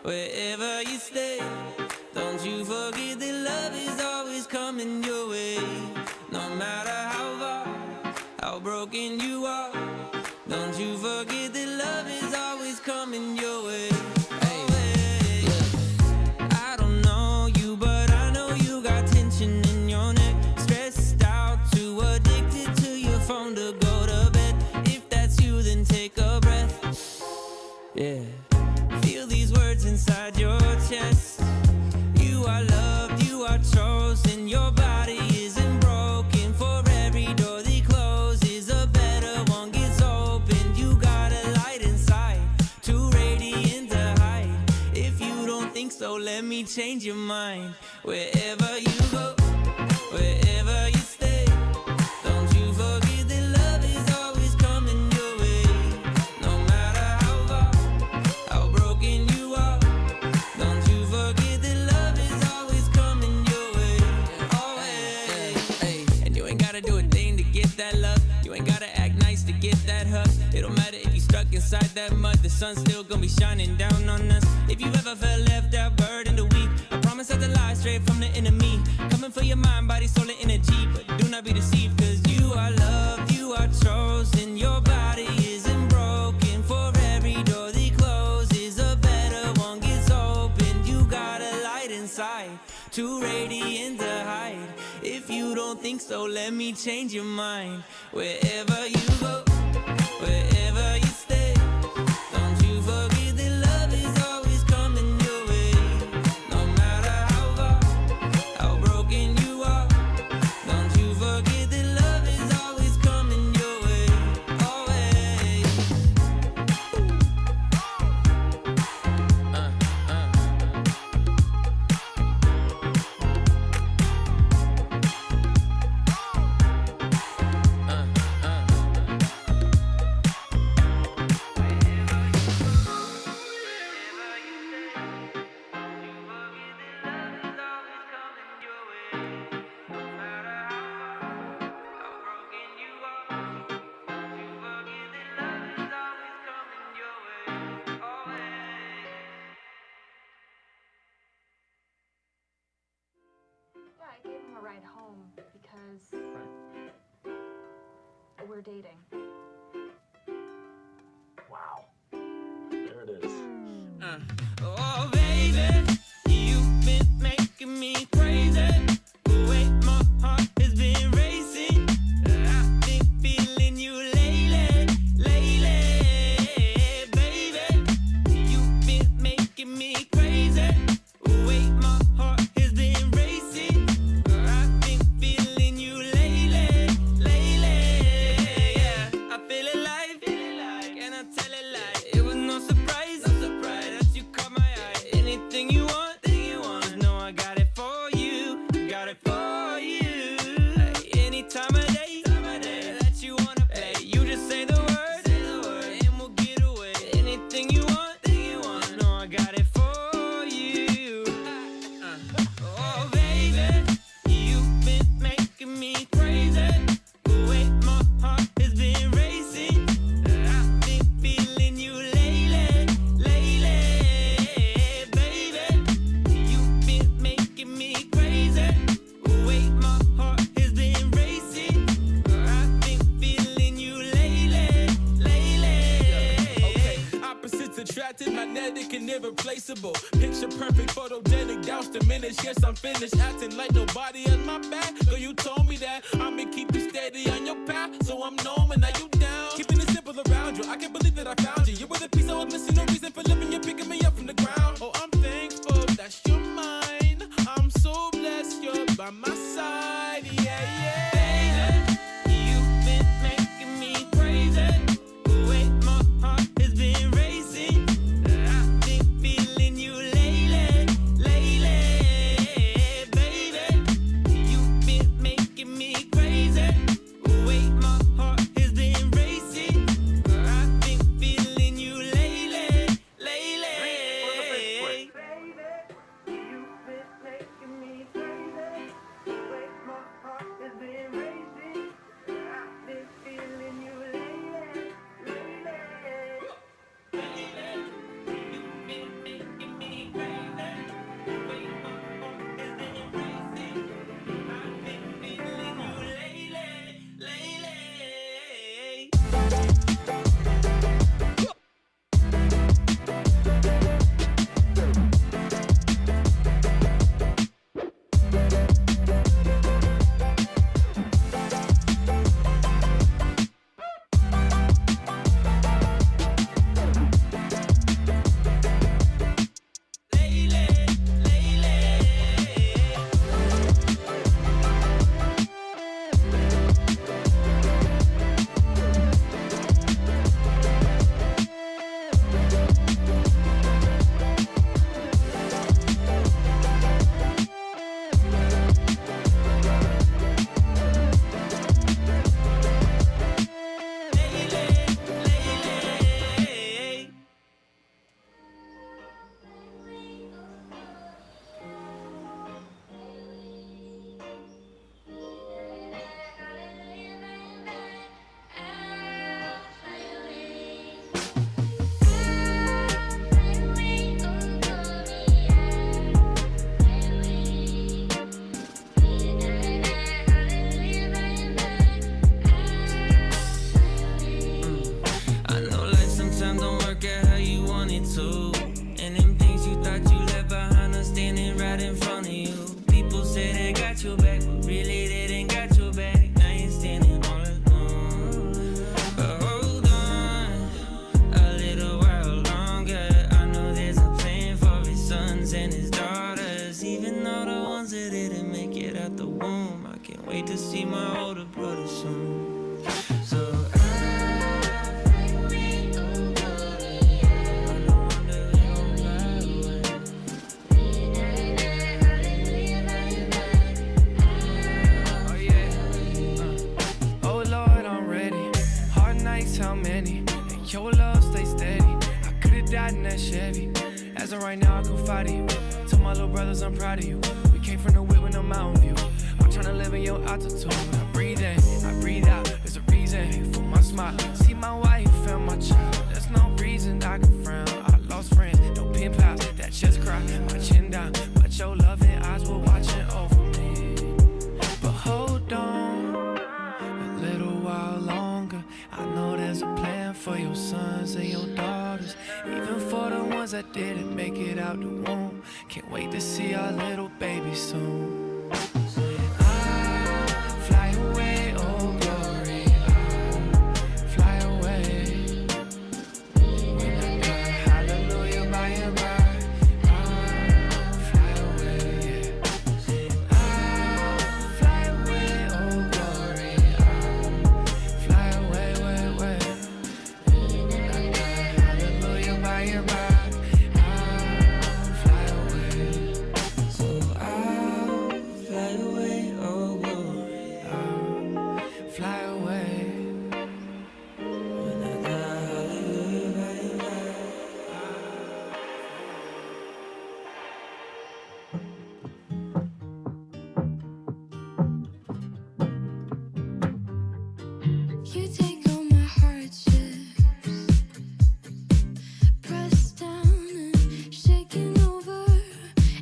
wherever you stay. Don't you forget that love is always coming your way. No matter how far, how broken you are, don't you forget that love is always coming your way. Hey, look, I don't know you, but I know you got tension in your neck. Stressed out, too addicted to your phone to go to bed. If that's you, then take a breath. Yeah, feel these words inside your chest. You are loved, you are chosen. Your body isn't broken. For every door that closes, a better one gets opened. You got a light inside, too radiant to hide. If you don't think so, let me change your mind. Wherever you go, wherever you stay, don't you forget that love is always coming your way. No matter how far, how broken you are, don't you forget that love is always coming your way. Always. And you ain't gotta do a thing to get that love. You ain't gotta act nice to get that hug. It don't matter if you stuck inside that mud, the sun's still gonna be shining down on us. If you ever felt left out, burdened or weak, I promise I'll lie straight from the enemy. Coming for your mind, body, soul, and energy. But do not be deceived, cause you are loved, you are chosen. Your body isn't broken. For every door that closes, a better one gets opened. You got a light inside, too radiant to hide. If you don't think so, let me change your mind. Wherever you go, wherever you stay, don't you forget that love is always coming your way. No matter how far, how broken you are, don't you forget that love is always coming your way. Always. Yeah, I gave him a ride home because we're dating. Wow. There it is. Oh, baby, you've been making me crazy. The way my heart has been racing. I've been feeling you lately, baby. You've been making me crazy. The way my heart has been racing. I've been feeling you lately, yeah. I feel alive, can I tell a lie? It was no surprise that you caught my eye. Anything you want, just know I got it for you, got it for you. Any time of day that you wanna play, you just say the word, and we'll get away. Anything you want, just know I got it for you. Oh baby, you've been making me crazy. The way my heart has been racing. I've been feeling you lately, baby. You've been making me crazy. The way my heart has been racing. I've been feeling you lately. Okay, opposites attracted, magnetic and irreplaceable. Picture perfect, photogenic, douse diminished. Yes, I'm finished acting like nobody has my back. Girl, you told me that I'ma keep you steady on your path, so I'm knowing that you down. Keeping it simple around you, I can't believe that I found you. You were the piece I was missing, no reason for living. You're picking me up from the ground. Oh, I'm thankful that you're mine. I'm so blessed you're by my side. Yeah. Baby, you've been making me crazy. The way my heart has been racing. I've been feeling you lately, baby. You've been making me crazy. The way my heart has been racing. I've been feeling you lately, my older brother soon. So how many? And your love stay steady. I could've died in that Chevy. As of right now, I can fight you. Told my little brothers I'm proud of you. We came from the whip with no mountain view. I'm tryna live in your altitude. I breathe in, I breathe out. There's a reason for my smile. See my wife and my child. There's no reason I can frown. I lost friends, no pen pals that just cry. My chin down, but your loving eyes were watching over me. But hold on a little while longer. I know there's a plan for your sons and your daughters, even for the ones that didn't make it out the womb. Can't wait to see our little baby soon. I'll fly away, oh glory, I'll fly away. When I die, hallelujah, by and by, I'll fly away, yeah. I'll fly away, oh glory, I'll fly away, way, way. When I die, hallelujah, by and by, I'll fly away. so I'll fly away, oh glory, I'll fly away. when I die, hallelujah, bye, bye. You take all my hardships, pressed down and shaken over,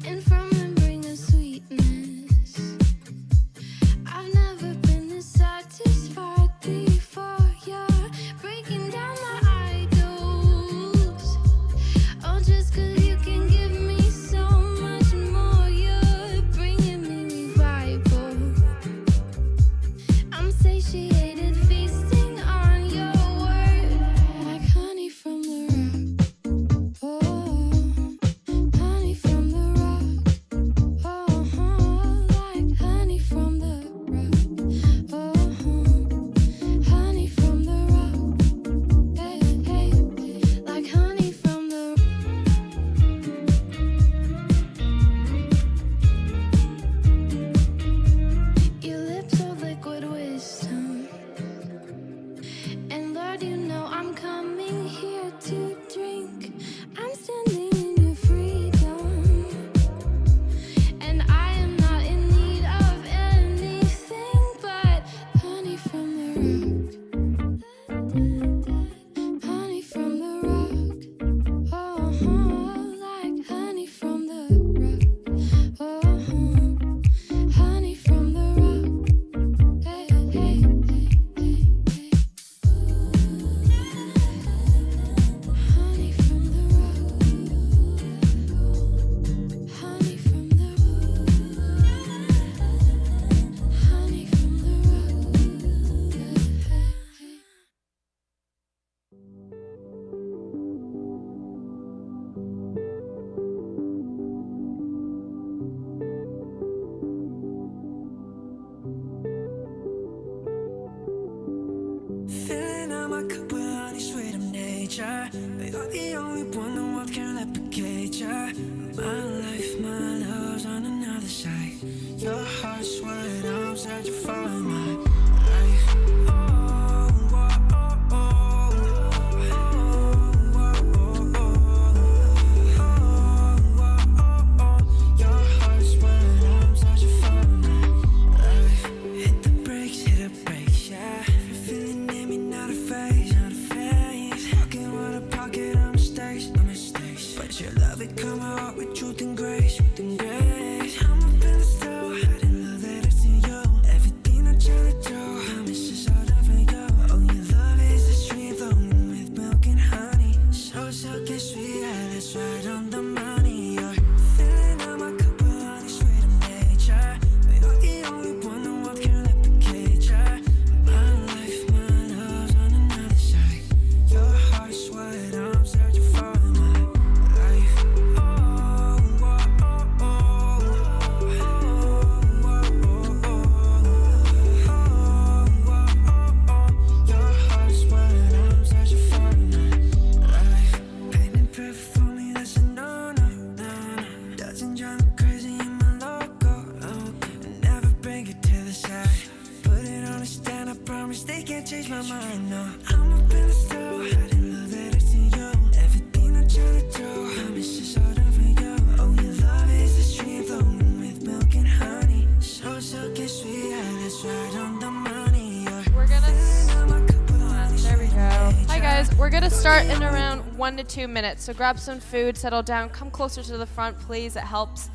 and from them bring a sweetness. I've never been this satisfied before. You're breaking down my idols. Oh, just 'cause you can give me so much more. You're bringing me revival. I'm satiated, feasting on your word, like honey from the rock. Oh, honey from the rock. Oh, like honey from the rock. Oh, honey from the rock. Hey, hey, like honey from the rock. Your lips hold liquid wisdom. And Lord, you know I'm coming here to drink. I'm standing in your freedom. And I am not in need of anything but honey from the rock. Honey from the rock. Oh, like honey from the rock. Oh, honey from the rock. Hey, hey, hey, hey, hey. Honey from the rock. Honey from the rock. Honey from the Filling up my cup with honey, sweet of nature. But you're the only one the world can replicate ya. My life, my love's on another side. Your heart's what I'm searching for in my life. Oh, oh, oh, oh, oh, oh, oh, oh. Your heart's what I'm searching for in my life. Hit the brakes, yeah. If you're feeling it, me not a phase, not a phase. Pocket what a pocket of mistakes, no mistakes. But your love, it come out with truth and grace, truth and grace. I'm up in the stove, I didn't love that it's in you. Everything I try to do, I miss is all done for you. Oh, your love is a stream flowing with milk and honey. So silky sweet, yeah, that's right on the money. You're filling up my cup with honey, sweet of nature. But you're the only one the world can replicate ya. My life, my love's on another side. Your heart's what I'm searching for in my life. Oh, oh, oh, oh, start in around 1 to 2 minutes. So grab some food, settle down, come closer to the front, please. It helps.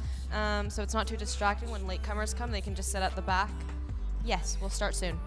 So it's not too distracting when latecomers come. They can just sit at the back. Yes, we'll start soon.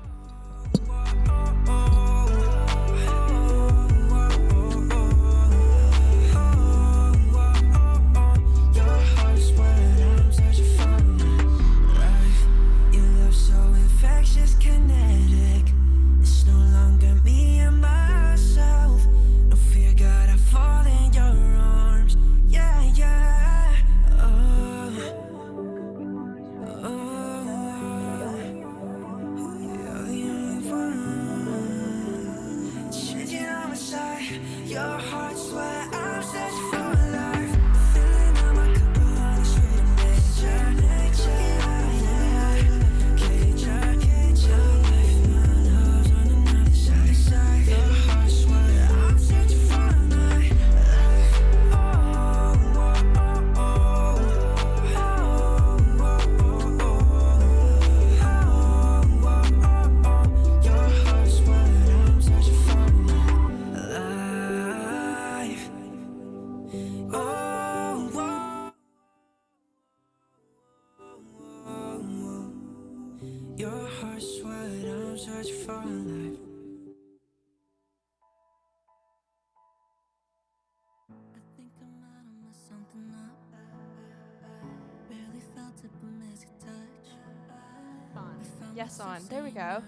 Yes, on. There we go.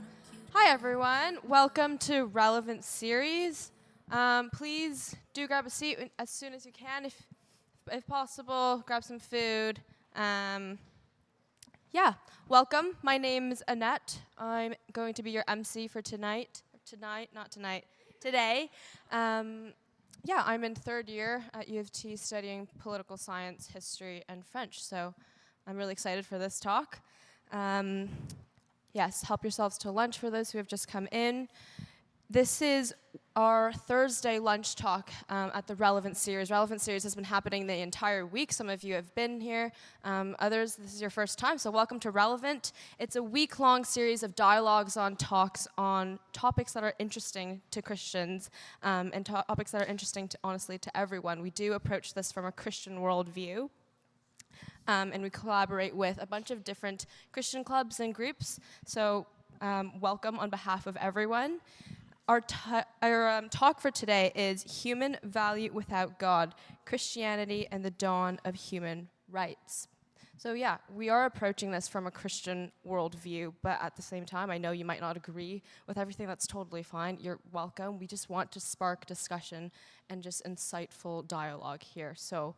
Hi, everyone. Welcome to Relevant Series. Please do grab a seat as soon as you can, if possible. Grab some food. Yeah, welcome. My name is Annette. I'm going to be your MC for today. Yeah, I'm in third year at U of T studying political science, history, and French, so I'm really excited for this talk. Yes, help yourselves to lunch for those who have just come in. This is our Thursday lunch talk at the Relevant Series. Relevant Series has been happening the entire week. Some of you have been here. Others, this is your first time, so welcome to Relevant. It's a week-long series of dialogues on talks on topics that are interesting to Christians and topics that are interesting, honestly, to everyone. We do approach this from a Christian worldview. And we collaborate with a bunch of different Christian clubs and groups. So welcome on behalf of everyone. Our talk for today is Human Value Without God, Christianity and the Dawn of Human Rights. So yeah, we are approaching this from a Christian worldview, but at the same time, I know you might not agree with everything. That's totally fine. You're welcome. We just want to spark discussion and just insightful dialogue here. So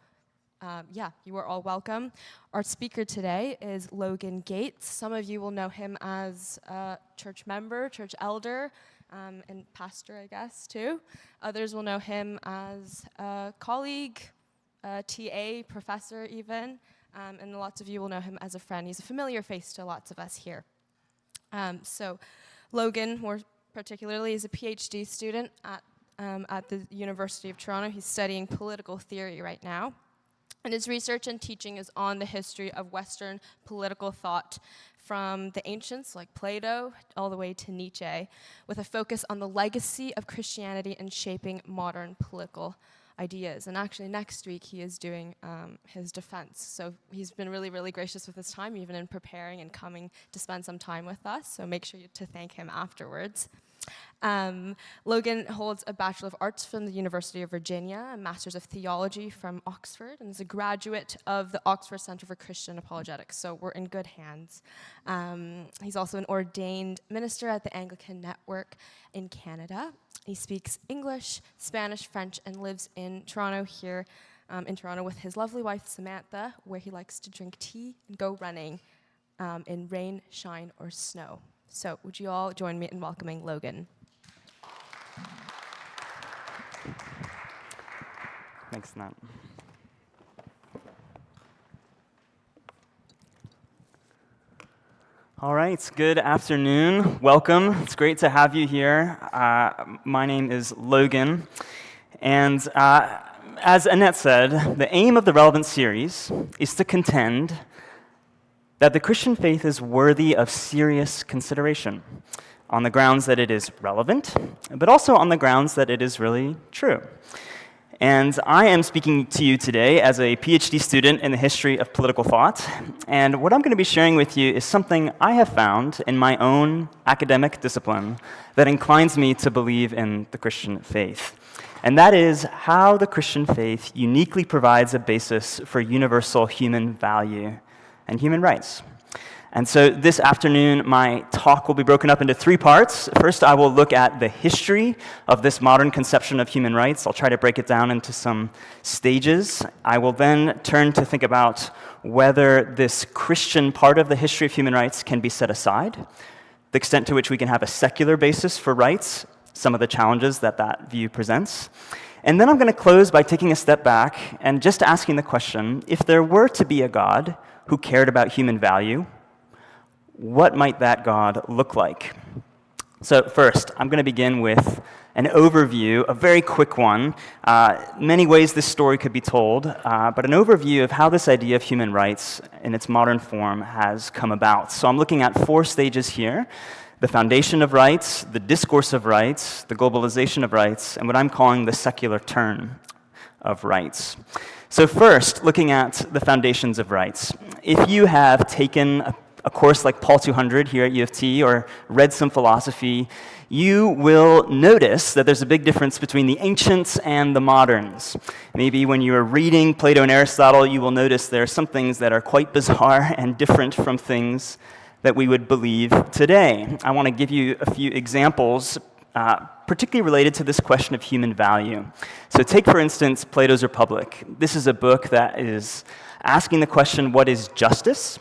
yeah, you are all welcome. Our speaker today is Logan Gates. Some of you will know him as a church member, church elder, and pastor, I guess, too. Others will know him as a colleague, a TA, professor even, and lots of you will know him as a friend. He's a familiar face to lots of us here. So Logan, more particularly, is a PhD student at the University of Toronto. He's studying political theory right now. And his research and teaching is on the history of Western political thought from the ancients like Plato all the way to Nietzsche, with a focus on the legacy of Christianity in shaping modern political ideas. And actually next week he is doing his defense. So he's been really, really gracious with his time, even in preparing and coming to spend some time with us. So make sure to thank him afterwards. Logan holds a Bachelor of Arts from the University of Virginia, a Master's of Theology from Oxford, and is a graduate of the Oxford Centre for Christian Apologetics, so we're in good hands. He's also an ordained minister at the Anglican Network in Canada. He speaks English, Spanish, French, and lives in Toronto here in Toronto with his lovely wife, Samantha, where he likes to drink tea and go running in rain, shine, or snow. So would you all join me in welcoming Logan? Thanks, Nat. All right, good afternoon. Welcome. It's great to have you here. My name is Logan, and as Annette said, the aim of the Relevant series is to contend that the Christian faith is worthy of serious consideration. on the grounds that it is relevant, but also on the grounds that it is really true. And I am speaking to you today as a PhD student in the history of political thought, and what I'm going to be sharing with you is something I have found in my own academic discipline that inclines me to believe in the Christian faith. And that is how the Christian faith uniquely provides a basis for universal human value and human rights. And so this afternoon, my talk will be broken up into 3 parts. First, I will look at the history of this modern conception of human rights. I'll try to break it down into some stages. I will then turn to think about whether this Christian part of the history of human rights can be set aside, the extent to which we can have a secular basis for rights, some of the challenges that that view presents. And then I'm going to close by taking a step back and just asking the question, if there were to be a God who cared about human value, what might that God look like? So first, I'm going to begin with an overview, a very quick one. Many ways this story could be told, but an overview of how this idea of human rights in its modern form has come about. So I'm looking at 4 stages here: the foundation of rights, the discourse of rights, the globalization of rights, and what I'm calling the secular turn of rights. So first, looking at the foundations of rights. If you have taken a course like Paul 200 here at U of T or read some philosophy, you will notice that there's a big difference between the ancients and the moderns. Maybe when you are reading Plato and Aristotle, you will notice there are some things that are quite bizarre and different from things that we would believe today. I want to give you a few examples, particularly related to this question of human value. So take, for instance, Plato's Republic. This is a book that is asking the question, what is justice?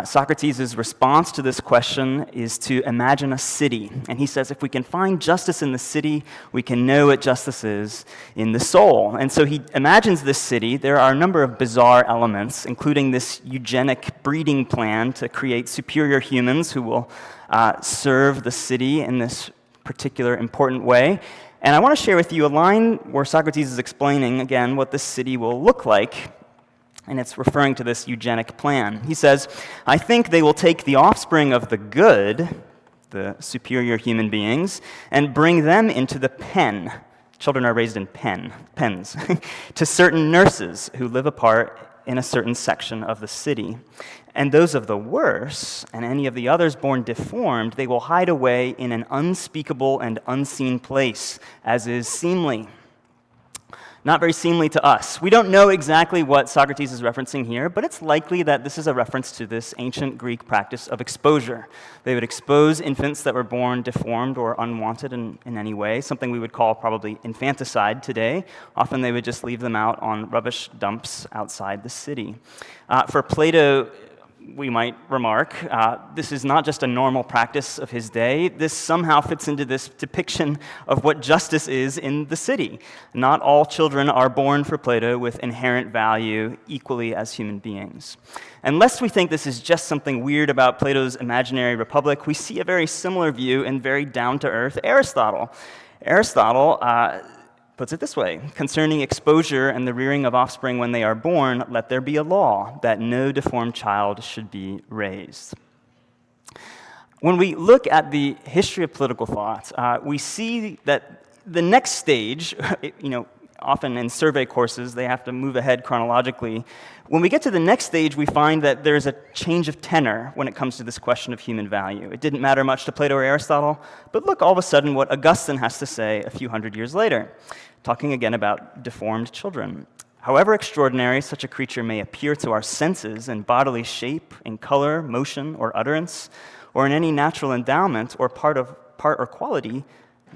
Socrates' response to this question is to imagine a city. And he says, if we can find justice in the city, we can know what justice is in the soul. And so he imagines this city. There are a number of bizarre elements, including this eugenic breeding plan to create superior humans who will serve the city in this particular important way. And I want to share with you a line where Socrates is explaining, again, what this city will look like. And it's referring to this eugenic plan. He says, I think they will take the offspring of the good, the superior human beings, and bring them into the pen. Children are raised in pens, to certain nurses who live apart in a certain section of the city. And those of the worse, and any of the others born deformed, they will hide away in an unspeakable and unseen place, as is seemly. Not very seemly to us. We don't know exactly what Socrates is referencing here, but it's likely that this is a reference to this ancient Greek practice of exposure. They would expose infants that were born deformed or unwanted in any way, something we would call probably infanticide today. Often they would just leave them out on rubbish dumps outside the city. For Plato, we might remark, this is not just a normal practice of his day. This somehow fits into this depiction of what justice is in the city. Not all children are born, for Plato, with inherent value equally as human beings. Unless we think this is just something weird about Plato's imaginary republic, we see a very similar view in very down-to-earth Aristotle. Aristotle puts it this way: concerning exposure and the rearing of offspring when they are born, let there be a law that no deformed child should be raised. When we look at the history of political thought, we see that the next stage, often in survey courses, they have to move ahead chronologically. When we get to the next stage, we find that there's a change of tenor when it comes to this question of human value. It didn't matter much to Plato or Aristotle, but look all of a sudden what Augustine has to say a few hundred years later, talking again about deformed children. However extraordinary such a creature may appear to our senses in bodily shape, in color, motion, or utterance, or in any natural endowment or part or quality,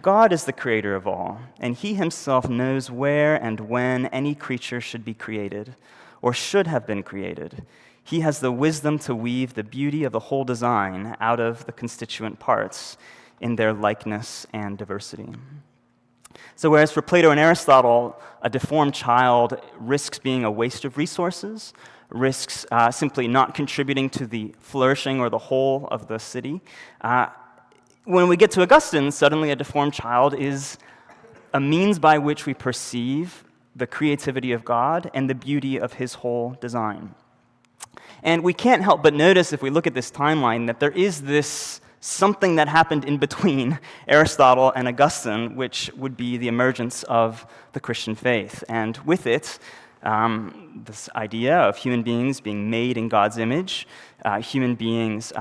God is the creator of all, and he himself knows where and when any creature should be created, or should have been created. He has the wisdom to weave the beauty of the whole design out of the constituent parts in their likeness and diversity. So whereas for Plato and Aristotle, a deformed child risks being a waste of resources, risks simply not contributing to the flourishing or the whole of the city, when we get to Augustine, suddenly a deformed child is a means by which we perceive the creativity of God and the beauty of his whole design. And we can't help but notice, if we look at this timeline, that there is this something that happened in between Aristotle and Augustine, which would be the emergence of the Christian faith. And with it, this idea of human beings being made in God's image, human beings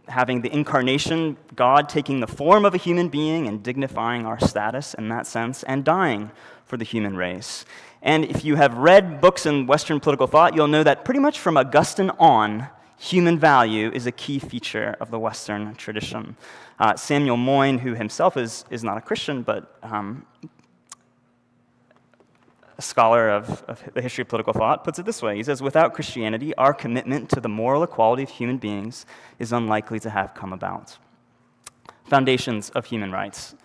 having the incarnation, God taking the form of a human being and dignifying our status in that sense, and dying for the human race. And if you have read books in Western political thought, you'll know that pretty much from Augustine on, human value is a key feature of the Western tradition. Samuel Moyne, who himself is not a Christian, but a scholar of the history of political thought, puts it this way. He says, without Christianity, our commitment to the moral equality of human beings is unlikely to have come about. Foundations of human rights.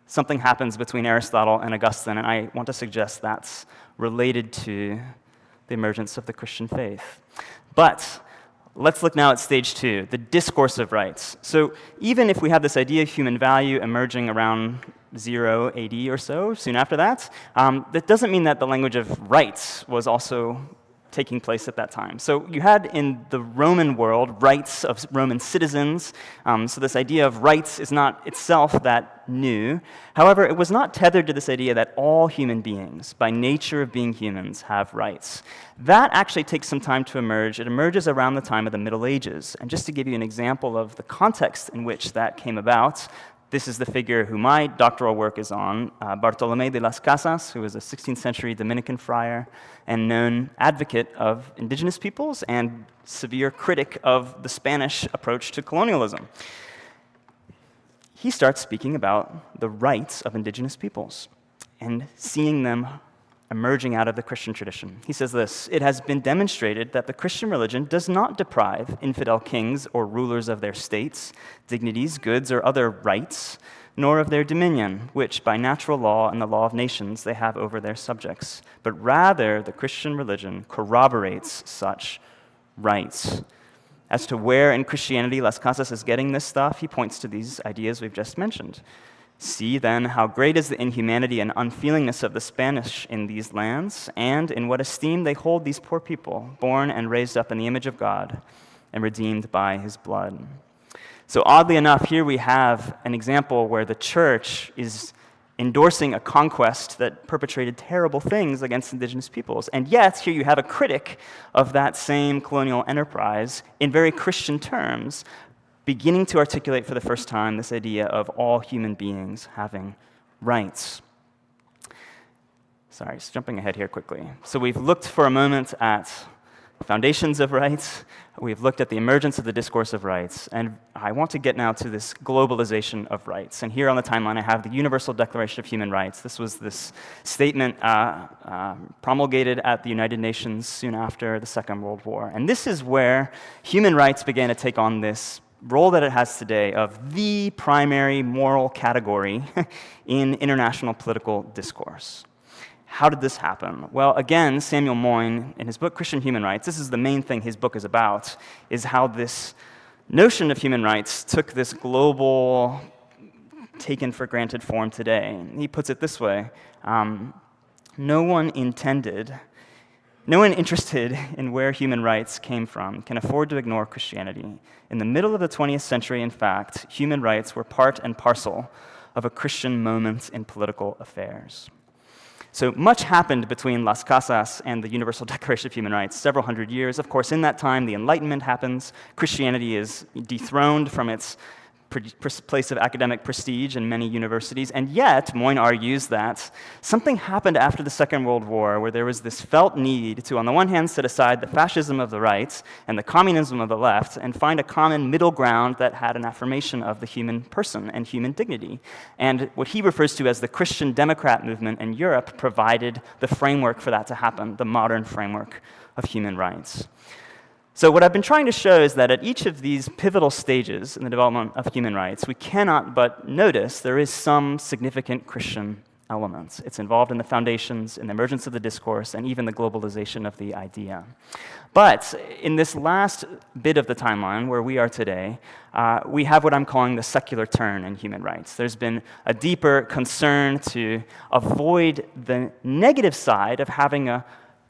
Something happens between Aristotle and Augustine, and I want to suggest that's related to the emergence of the Christian faith. But let's look now at stage 2, the discourse of rights. So even if we have this idea of human value emerging around 0 AD or so, soon after that, that doesn't mean that the language of rights was also taking place at that time. So you had in the Roman world rights of Roman citizens. So this idea of rights is not itself that new. However, it was not tethered to this idea that all human beings, by nature of being humans, have rights. That actually takes some time to emerge. It emerges around the time of the Middle Ages. And just to give you an example of the context in which that came about, this is the figure who my doctoral work is on, Bartolomé de las Casas, who was a 16th century Dominican friar and known advocate of indigenous peoples and severe critic of the Spanish approach to colonialism. He starts speaking about the rights of indigenous peoples and seeing them emerging out of the Christian tradition. He says this, "It has been demonstrated that the Christian religion does not deprive infidel kings or rulers of their states, dignities, goods, or other rights, nor of their dominion, which by natural law and the law of nations they have over their subjects, but rather the Christian religion corroborates such rights." As to where in Christianity Las Casas is getting this stuff, he points to these ideas we've just mentioned. "See, then, how great is the inhumanity and unfeelingness of the Spanish in these lands, and in what esteem they hold these poor people, born and raised up in the image of God, and redeemed by his blood." So oddly enough, here we have an example where the church is endorsing a conquest that perpetrated terrible things against indigenous peoples. And yet, here you have a critic of that same colonial enterprise in very Christian terms, beginning to articulate for the first time this idea of all human beings having rights. Sorry, just jumping ahead here quickly. So we've looked for a moment at foundations of rights. We've looked at the emergence of the discourse of rights. And I want to get now to this globalization of rights. And here on the timeline, I have the Universal Declaration of Human Rights. This was this statement promulgated at the United Nations soon after the Second World War. And this is where human rights began to take on this role that it has today of the primary moral category in international political discourse. How did this happen? Well, again, Samuel Moyne, in his book Christian Human Rights, this is the main thing his book is about, is how this notion of human rights took this global, taken for granted form today. He puts it this way, no one interested in where human rights came from can afford to ignore Christianity. In the middle of the 20th century, in fact, human rights were part and parcel of a Christian moment in political affairs. So much happened between Las Casas and the Universal Declaration of Human Rights, several hundred years. Of course, in that time, the Enlightenment happens. Christianity is dethroned from its place of academic prestige in many universities, and yet, Moyne argues that something happened after the Second World War where there was this felt need to, on the one hand, set aside the fascism of the right and the communism of the left and find a common middle ground that had an affirmation of the human person and human dignity. And what he refers to as the Christian Democrat movement in Europe provided the framework for that to happen, the modern framework of human rights. So what I've been trying to show is that at each of these pivotal stages in the development of human rights, we cannot but notice there is some significant Christian elements. It's involved in the foundations, in the emergence of the discourse, and even the globalization of the idea. But in this last bit of the timeline where we are today, we have what I'm calling the secular turn in human rights. There's been a deeper concern to avoid the negative side of having a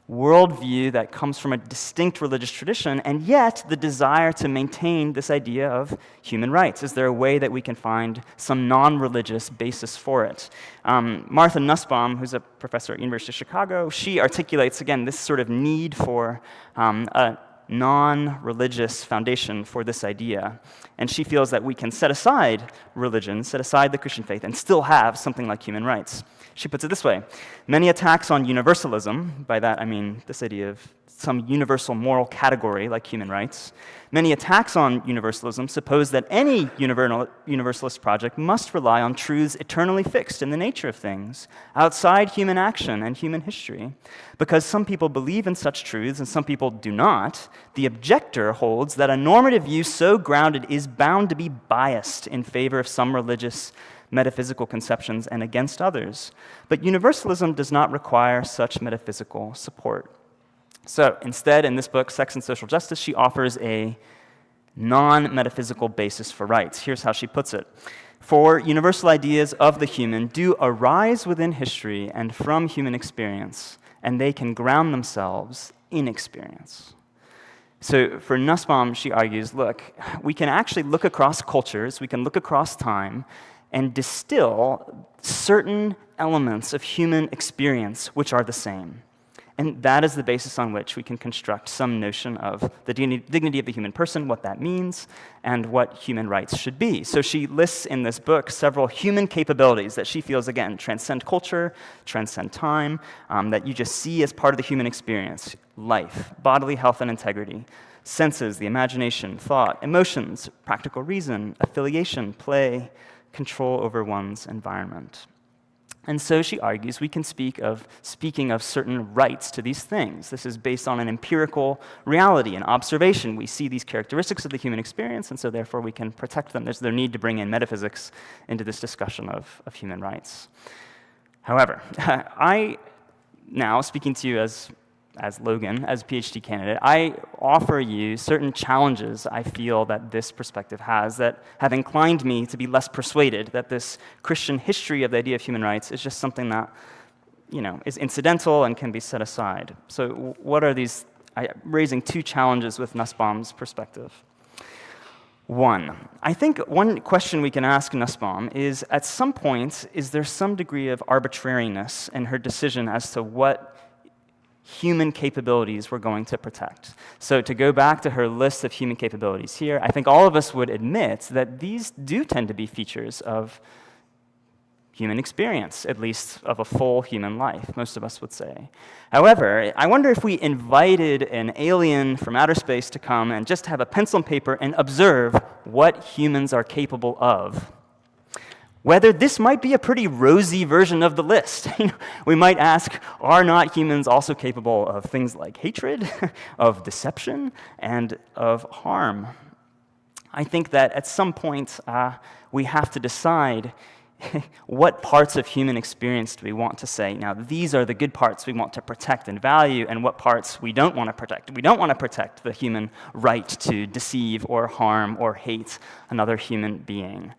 worldview that comes from a distinct religious tradition, and yet the desire to maintain this idea of human rights. Is there a way that we can find some non-religious basis for it? Martha Nussbaum, who's a professor at University of Chicago, she articulates, again, this sort of need for a non-religious foundation for this idea. And she feels that we can set aside religion, set aside the Christian faith, and still have something like human rights. She puts it this way: many attacks on universalism, by that I mean this idea of some universal moral category like human rights, many attacks on universalism suppose that any universalist project must rely on truths eternally fixed in the nature of things, outside human action and human history. Because some people believe in such truths and some people do not, the objector holds that a normative view so grounded is bound to be biased in favor of some religious metaphysical conceptions and against others. But universalism does not require such metaphysical support. So instead, in this book, Sex and Social Justice, she offers a non-metaphysical basis for rights. Here's how she puts it: for universal ideas of the human do arise within history and from human experience, and they can ground themselves in experience. So for Nussbaum, she argues, look, we can actually look across cultures, we can look across time, and distill certain elements of human experience which are the same. And that is the basis on which we can construct some notion of the dignity of the human person, what that means, and what human rights should be. So she lists in this book several human capabilities that she feels, again, transcend culture, transcend time, that you just see as part of the human experience: life, bodily health and integrity, senses, the imagination, thought, emotions, practical reason, affiliation, play, control over one's environment. And so she argues we can speaking of certain rights to these things. This is based on an empirical reality, an observation. We see these characteristics of the human experience, and so therefore we can protect them. There's no need to bring in metaphysics into this discussion of human rights. However, I now, speaking to you as Logan, as a PhD candidate, I offer you certain challenges I feel that this perspective has that have inclined me to be less persuaded that this Christian history of the idea of human rights is just something that, is incidental and can be set aside. So what are these? I'm raising two challenges with Nussbaum's perspective. One, I think one question we can ask Nussbaum is, at some point, is there some degree of arbitrariness in her decision as to what human capabilities we're going to protect? So to go back to her list of human capabilities here, I think all of us would admit that these do tend to be features of human experience, at least of a full human life, most of us would say. However, I wonder if we invited an alien from outer space to come and just have a pencil and paper and observe what humans are capable of, whether this might be a pretty rosy version of the list. We might ask, are not humans also capable of things like hatred, of deception, and of harm? I think that at some point we have to decide what parts of human experience do we want to say, now these are the good parts we want to protect and value, and what parts we don't want to protect. We don't want to protect the human right to deceive or harm or hate another human being.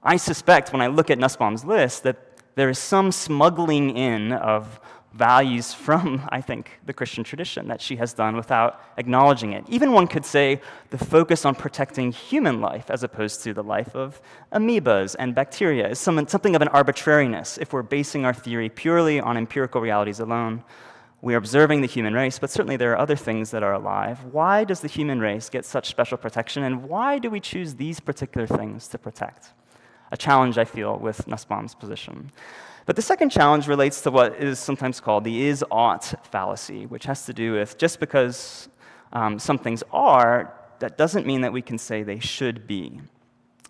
I suspect when I look at Nussbaum's list that there is some smuggling in of values from, I think, the Christian tradition that she has done without acknowledging it. Even one could say the focus on protecting human life as opposed to the life of amoebas and bacteria is something of an arbitrariness. If we're basing our theory purely on empirical realities alone, we are observing the human race, but certainly there are other things that are alive. Why does the human race get such special protection, and why do we choose these particular things to protect? A challenge, I feel, with Nussbaum's position. But the second challenge relates to what is sometimes called the is-ought fallacy, which has to do with just because some things are, that doesn't mean that we can say they should be.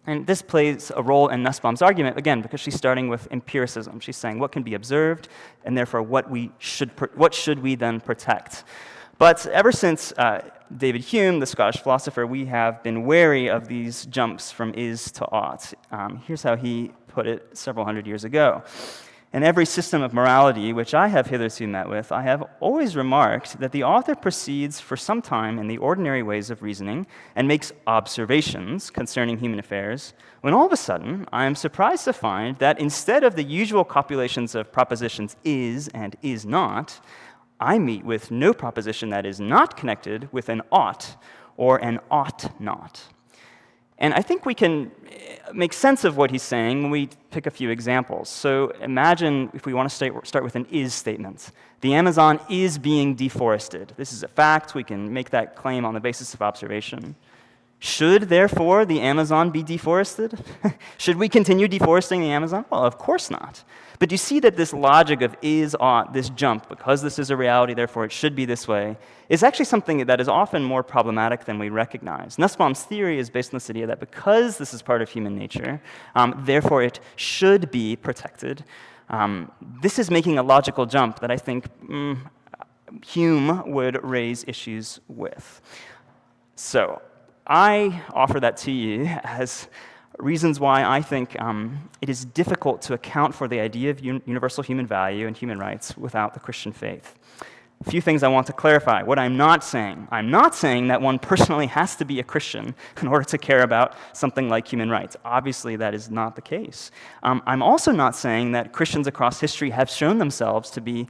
And this plays a role in Nussbaum's argument, again, because she's starting with empiricism. She's saying what can be observed, and therefore what should we then protect? But ever since David Hume, the Scottish philosopher, we have been wary of these jumps from is to ought. Here's how he put it several hundred years ago. In every system of morality which I have hitherto met with, I have always remarked that the author proceeds for some time in the ordinary ways of reasoning and makes observations concerning human affairs, when all of a sudden I am surprised to find that instead of the usual copulations of propositions is and is not, I meet with no proposition that is not connected with an ought or an ought not. And I think we can make sense of what he's saying when we pick a few examples. So imagine if we want to start with an is statement. The Amazon is being deforested. This is a fact. We can make that claim on the basis of observation. Should, therefore, the Amazon be deforested? Should we continue deforesting the Amazon? Well, of course not. But you see that this logic of is, ought, this jump, because this is a reality, therefore it should be this way, is actually something that is often more problematic than we recognize. Nussbaum's theory is based on this idea that because this is part of human nature, therefore it should be protected. This is making a logical jump that I think Hume would raise issues with. So I offer that to you as reasons why I think it is difficult to account for the idea of universal human value and human rights without the Christian faith. A few things I want to clarify. What I'm not saying that one personally has to be a Christian in order to care about something like human rights. Obviously, that is not the case. I'm also not saying that Christians across history have shown themselves to be,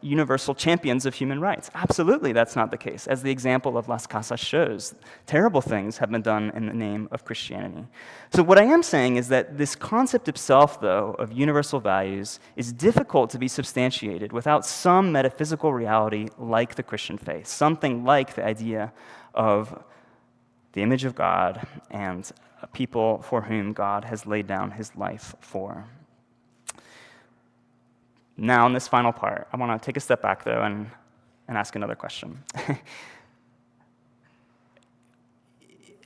universal champions of human rights. Absolutely, that's not the case. As the example of Las Casas shows, terrible things have been done in the name of Christianity. So what I am saying is that this concept itself, though, of universal values is difficult to be substantiated without some metaphysical reality like the Christian faith, something like the idea of the image of God and a people for whom God has laid down his life for. Now, in this final part, I want to take a step back, though, and ask another question.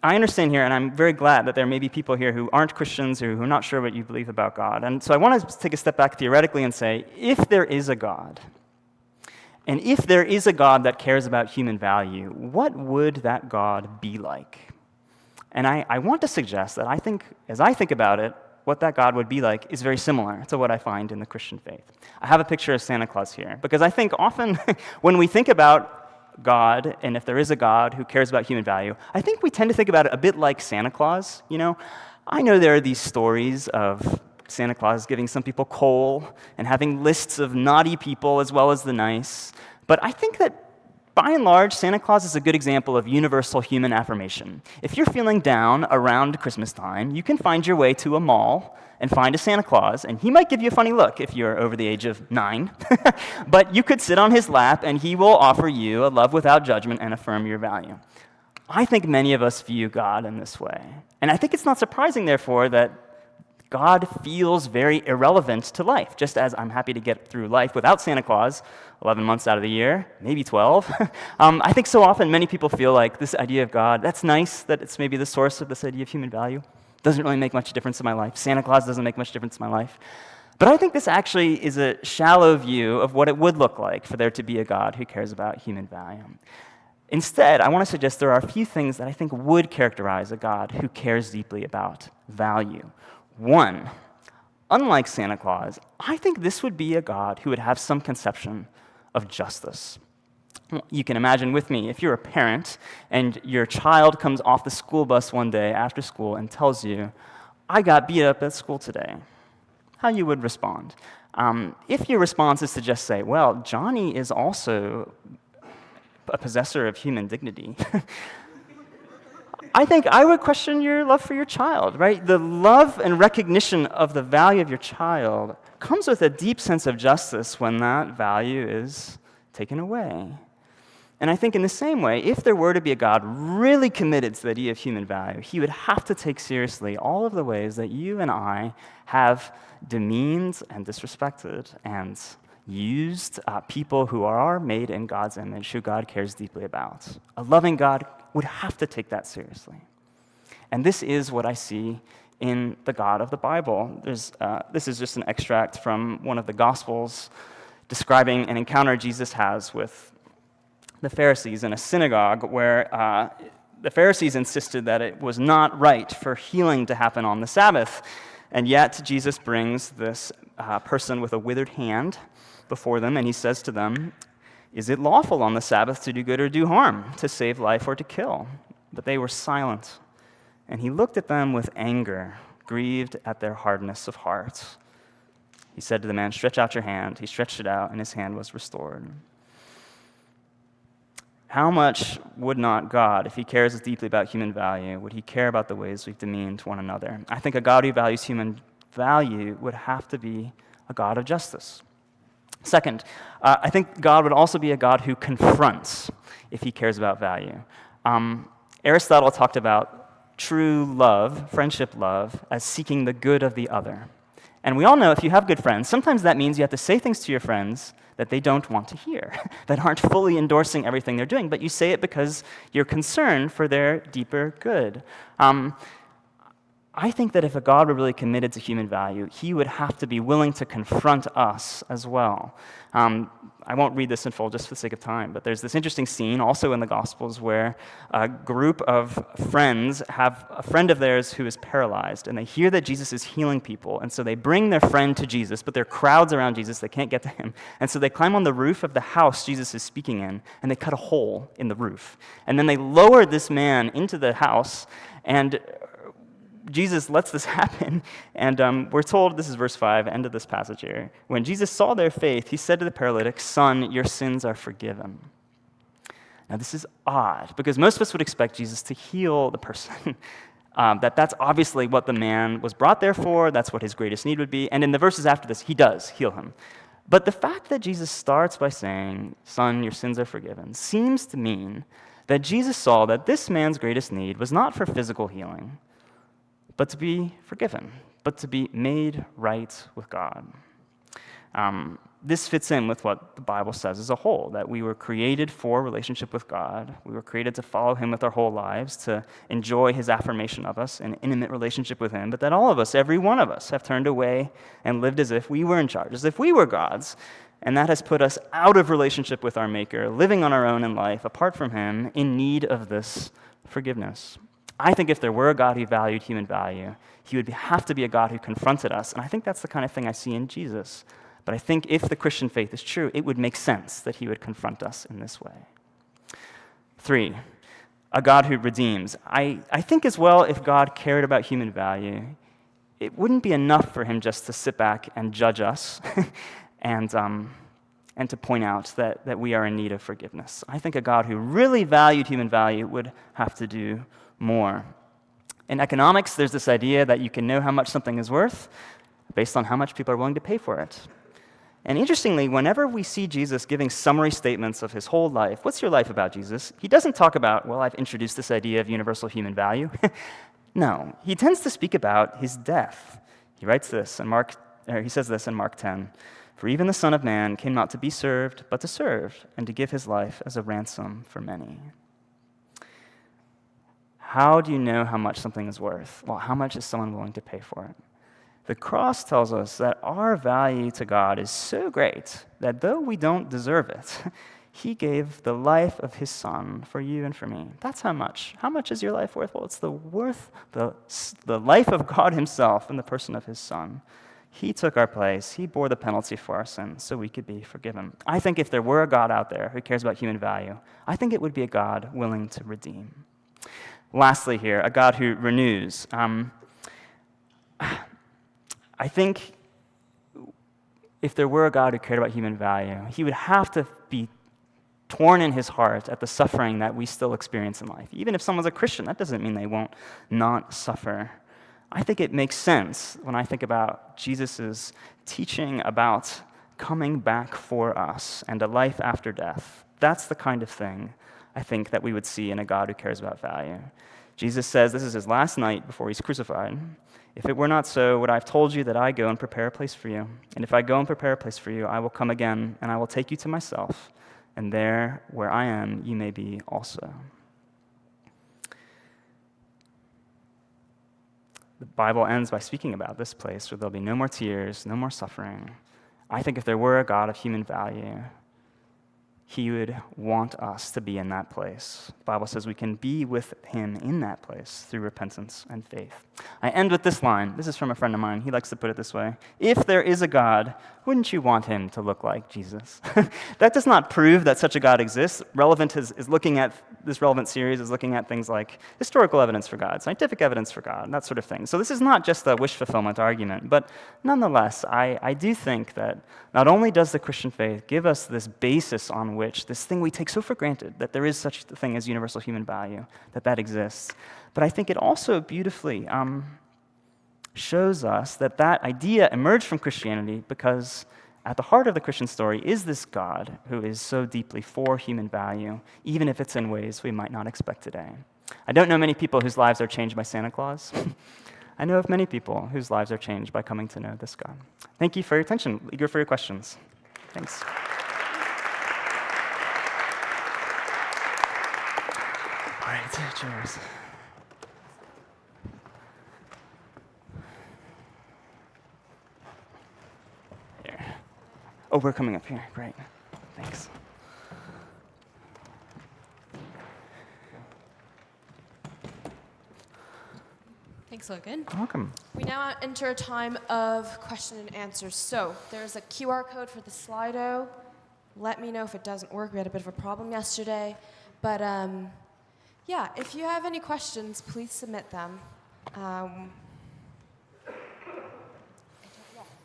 I understand here, and I'm very glad that there may be people here who aren't Christians or who are not sure what you believe about God. And so I want to take a step back theoretically and say, if there is a God, and if there is a God that cares about human value, what would that God be like? And I want to suggest that as I think about it, what that God would be like is very similar to what I find in the Christian faith. I have a picture of Santa Claus here, because I think often when we think about God, and if there is a God who cares about human value, I think we tend to think about it a bit like Santa Claus. I know there are these stories of Santa Claus giving some people coal and having lists of naughty people as well as the nice, but I think that by and large, Santa Claus is a good example of universal human affirmation. If you're feeling down around Christmas time, you can find your way to a mall and find a Santa Claus, and he might give you a funny look if you're over the age of 9, but you could sit on his lap and he will offer you a love without judgment and affirm your value. I think many of us view God in this way, and I think it's not surprising, therefore, that God feels very irrelevant to life, just as I'm happy to get through life without Santa Claus 11 months out of the year, maybe 12. I think so often many people feel like this idea of God, that's nice, that it's maybe the source of this idea of human value. Doesn't really make much difference in my life. Santa Claus doesn't make much difference in my life. But I think this actually is a shallow view of what it would look like for there to be a God who cares about human value. Instead, I want to suggest there are a few things that I think would characterize a God who cares deeply about value. One, unlike Santa Claus, I think this would be a God who would have some conception of justice. You can imagine with me, if you're a parent and your child comes off the school bus one day after school and tells you, I got beat up at school today, how you would respond. If your response is to just say, well, Johnny is also a possessor of human dignity, I think I would question your love for your child, right? The love and recognition of the value of your child comes with a deep sense of justice when that value is taken away. And I think in the same way, if there were to be a God really committed to the idea of human value, he would have to take seriously all of the ways that you and I have demeaned and disrespected and used people who are made in God's image, who God cares deeply about. A loving God would have to take that seriously. And this is what I see in the God of the Bible. This is just an extract from one of the Gospels describing an encounter Jesus has with the Pharisees in a synagogue where the Pharisees insisted that it was not right for healing to happen on the Sabbath. And yet Jesus brings this person with a withered hand before them, and he says to them, is it lawful on the Sabbath to do good or do harm, to save life or to kill? But they were silent. And he looked at them with anger, grieved at their hardness of heart. He said to the man, "Stretch out your hand." He stretched it out, and his hand was restored. How much would not God, if he cares as deeply about human value, would he care about the ways we've demeaned one another? I think a God who values human value would have to be a God of justice. Second, I think God would also be a God who confronts if he cares about value. Aristotle talked about true love, friendship love, as seeking the good of the other. And we all know if you have good friends, sometimes that means you have to say things to your friends that they don't want to hear, that aren't fully endorsing everything they're doing, but you say it because you're concerned for their deeper good. I think that if a God were really committed to human value, he would have to be willing to confront us as well. I won't read this in full just for the sake of time, but there's this interesting scene also in the Gospels where a group of friends have a friend of theirs who is paralyzed, and they hear that Jesus is healing people, and so they bring their friend to Jesus, but there are crowds around Jesus, they can't get to him, and so they climb on the roof of the house Jesus is speaking in, and they cut a hole in the roof. And then they lower this man into the house, and Jesus lets this happen, and we're told, this is verse 5, end of this passage here. When Jesus saw their faith, he said to the paralytic, "Son, your sins are forgiven." Now this is odd, because most of us would expect Jesus to heal the person. That's obviously what the man was brought there for, that's what his greatest need would be, and in the verses after this, he does heal him. But the fact that Jesus starts by saying, "Son, your sins are forgiven," seems to mean that Jesus saw that this man's greatest need was not for physical healing, but to be forgiven, but to be made right with God. This fits in with what the Bible says as a whole, that we were created for relationship with God. We were created to follow him with our whole lives, to enjoy his affirmation of us, an intimate relationship with him, but that all of us, every one of us, have turned away and lived as if we were in charge, as if we were gods, and that has put us out of relationship with our Maker, living on our own in life, apart from him, in need of this forgiveness. I think if there were a God who valued human value, he would have to be a God who confronted us, and I think that's the kind of thing I see in Jesus. But I think if the Christian faith is true, it would make sense that he would confront us in this way. 3, a God who redeems. I think as well, if God cared about human value, it wouldn't be enough for him just to sit back and judge us and to point out that we are in need of forgiveness. I think a God who really valued human value would have to do more. In economics, there's this idea that you can know how much something is worth based on how much people are willing to pay for it. And interestingly, whenever we see Jesus giving summary statements of his whole life, what's your life about, Jesus? He doesn't talk about, well, I've introduced this idea of universal human value. No, he tends to speak about his death. He writes this in he says this in Mark 10, "For even the Son of Man came not to be served, but to serve, and to give his life as a ransom for many." How do you know how much something is worth? Well, how much is someone willing to pay for it? The cross tells us that our value to God is so great that though we don't deserve it, he gave the life of his Son for you and for me. That's how much. How much is your life worth? Well, it's the life of God himself in the person of his Son. He took our place. He bore the penalty for our sins so we could be forgiven. I think if there were a God out there who cares about human value, I think it would be a God willing to redeem. Lastly here, a God who renews. I think if there were a God who cared about human value, he would have to be torn in his heart at the suffering that we still experience in life. Even if someone's a Christian, that doesn't mean they won't not suffer. I think it makes sense when I think about Jesus' teaching about coming back for us and a life after death. That's the kind of thing I think that we would see in a God who cares about value. Jesus says this is his last night before he's crucified. "If it were not so, would I have told you that I go and prepare a place for you? And if I go and prepare a place for you, I will come again, and I will take you to myself, and there where I am, you may be also." The Bible ends by speaking about this place where there'll be no more tears, no more suffering. I think if there were a God of human value, he would want us to be in that place. The Bible says we can be with him in that place through repentance and faith. I end with this line. This is from a friend of mine. He likes to put it this way. If there is a God, wouldn't you want him to look like Jesus? That does not prove that such a God exists. This Relevant series is looking at things like historical evidence for God, scientific evidence for God, that sort of thing. So this is not just a wish fulfillment argument, but nonetheless, I do think that not only does the Christian faith give us this basis on which this thing we take so for granted, that there is such a thing as universal human value, that exists, but I think it also beautifully shows us that idea emerged from Christianity because at the heart of the Christian story is this God who is so deeply for human value, even if it's in ways we might not expect today. I don't know many people whose lives are changed by Santa Claus. I know of many people whose lives are changed by coming to know this God. Thank you for your attention. Eager for your questions. Thanks. All right, cheers. Oh, we're coming up here. Great. Thanks. Thanks, Logan. Welcome. We now enter a time of question and answers. So there's a QR code for the Slido. Let me know if it doesn't work. We had a bit of a problem yesterday. But yeah, if you have any questions, please submit them.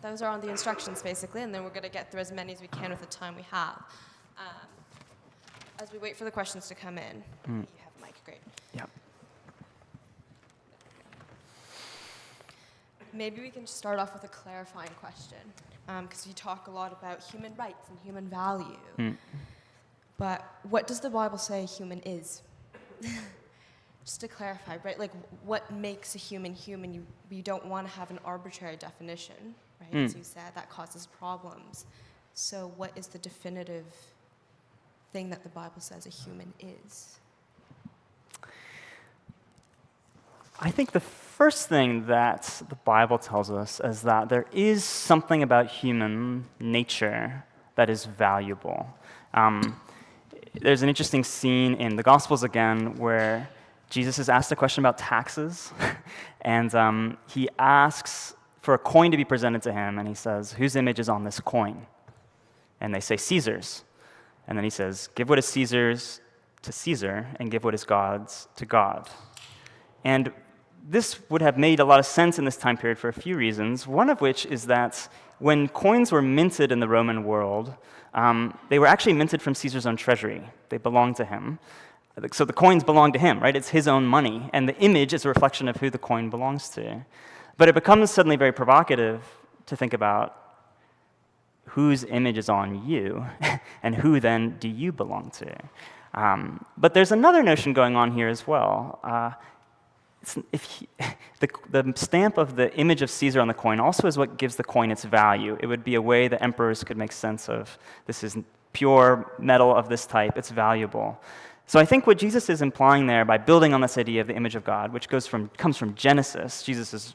Those are on the instructions, basically, and then we're going to get through as many as we can with the time we have. As we wait for the questions to come in. You have a mic, great. Yep. Maybe we can just start off with a clarifying question, because you talk a lot about human rights and human value. But what does the Bible say human is? Just to clarify, right? Like, what makes a human human? You don't want to have an arbitrary definition, right? As you said, that causes problems. So what is the definitive thing that the Bible says a human is? I think the first thing that the Bible tells us is that there is something about human nature that is valuable. There's an interesting scene in the Gospels again where Jesus is asked a question about taxes, and he asks for a coin to be presented to him, and he says, whose image is on this coin? And they say, Caesar's. And then he says, give what is Caesar's to Caesar, and give what is God's to God. And this would have made a lot of sense in this time period for a few reasons, one of which is that when coins were minted in the Roman world, they were actually minted from Caesar's own treasury. They belonged to him. So the coins belong to him, right? It's his own money, and the image is a reflection of who the coin belongs to. But it becomes suddenly very provocative to think about whose image is on you, and who then do you belong to? But there's another notion going on here as well. The stamp of the image of Caesar on the coin also is what gives the coin its value. It would be a way that emperors could make sense of, this is pure metal of this type, it's valuable. So I think what Jesus is implying there by building on this idea of the image of God, which comes from Genesis, Jesus is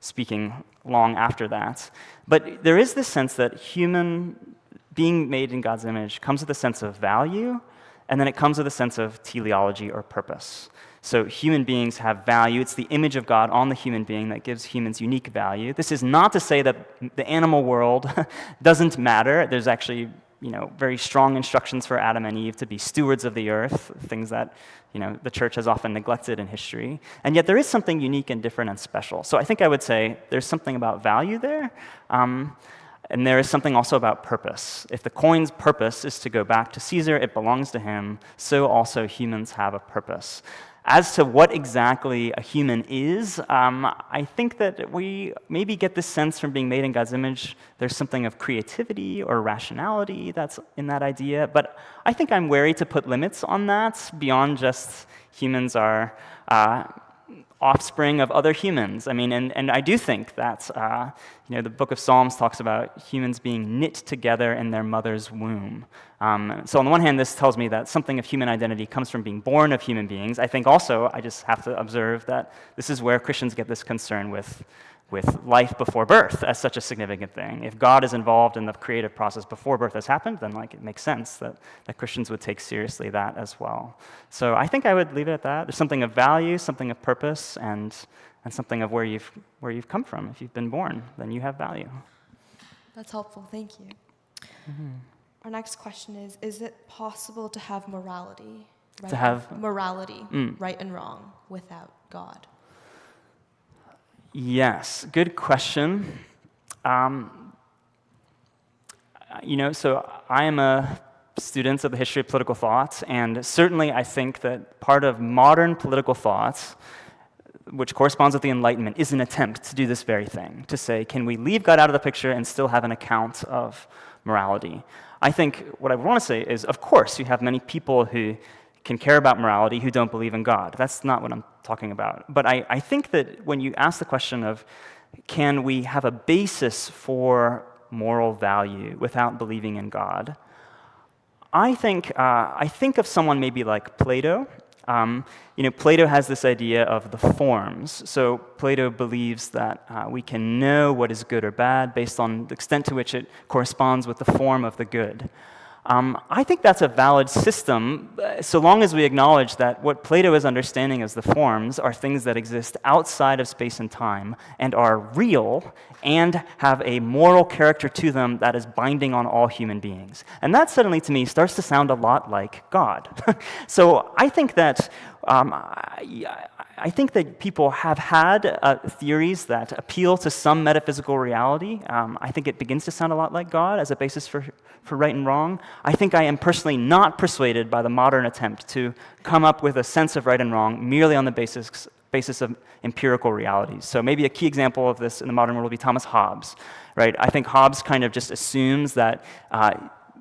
speaking long after that, but there is this sense that human being made in God's image comes with a sense of value, and then it comes with a sense of teleology or purpose. So human beings have value. It's the image of God on the human being that gives humans unique value. This is not to say that the animal world doesn't matter. There's actually very strong instructions for Adam and Eve to be stewards of the earth, things that the church has often neglected in history. And yet there is something unique and different and special. So I think I would say there's something about value there, and there is something also about purpose. If the coin's purpose is to go back to Caesar, it belongs to him, so also humans have a purpose. As to what exactly a human is, I think that we maybe get this sense from being made in God's image. There's something of creativity or rationality that's in that idea, but I think I'm wary to put limits on that beyond just humans are offspring of other humans. I mean, and I do think that the Book of Psalms talks about humans being knit together in their mother's womb. So on the one hand, this tells me that something of human identity comes from being born of human beings. I think also I just have to observe that this is where Christians get this concern with with life before birth as such a significant thing. If God is involved in the creative process before birth has happened, then it makes sense that Christians would take seriously that as well. So I think I would leave it at that. There's something of value, something of purpose, and something of where you've come from. If you've been born, then you have value. That's helpful, thank you. Our next question is it possible to have morality, right and wrong, without God? Yes, good question. So I am a student of the history of political thought, and certainly I think that part of modern political thought, which corresponds with the Enlightenment, is an attempt to do this very thing, to say, can we leave God out of the picture and still have an account of morality? I think what I want to say is, of course, you have many people who can care about morality who don't believe in God. That's not what I'm talking about. But I think that when you ask the question of, can we have a basis for moral value without believing in God, I think of someone maybe like Plato. Plato has this idea of the forms. So Plato believes that we can know what is good or bad based on the extent to which it corresponds with the form of the good. I think that's a valid system, so long as we acknowledge that what Plato is understanding as the forms are things that exist outside of space and time and are real and have a moral character to them that is binding on all human beings. And that suddenly, to me, starts to sound a lot like God. So I think that people have had theories that appeal to some metaphysical reality. I think it begins to sound a lot like God as a basis for right and wrong. I think I am personally not persuaded by the modern attempt to come up with a sense of right and wrong merely on the basis of empirical realities. So maybe a key example of this in the modern world would be Thomas Hobbes, right? I think Hobbes kind of just assumes that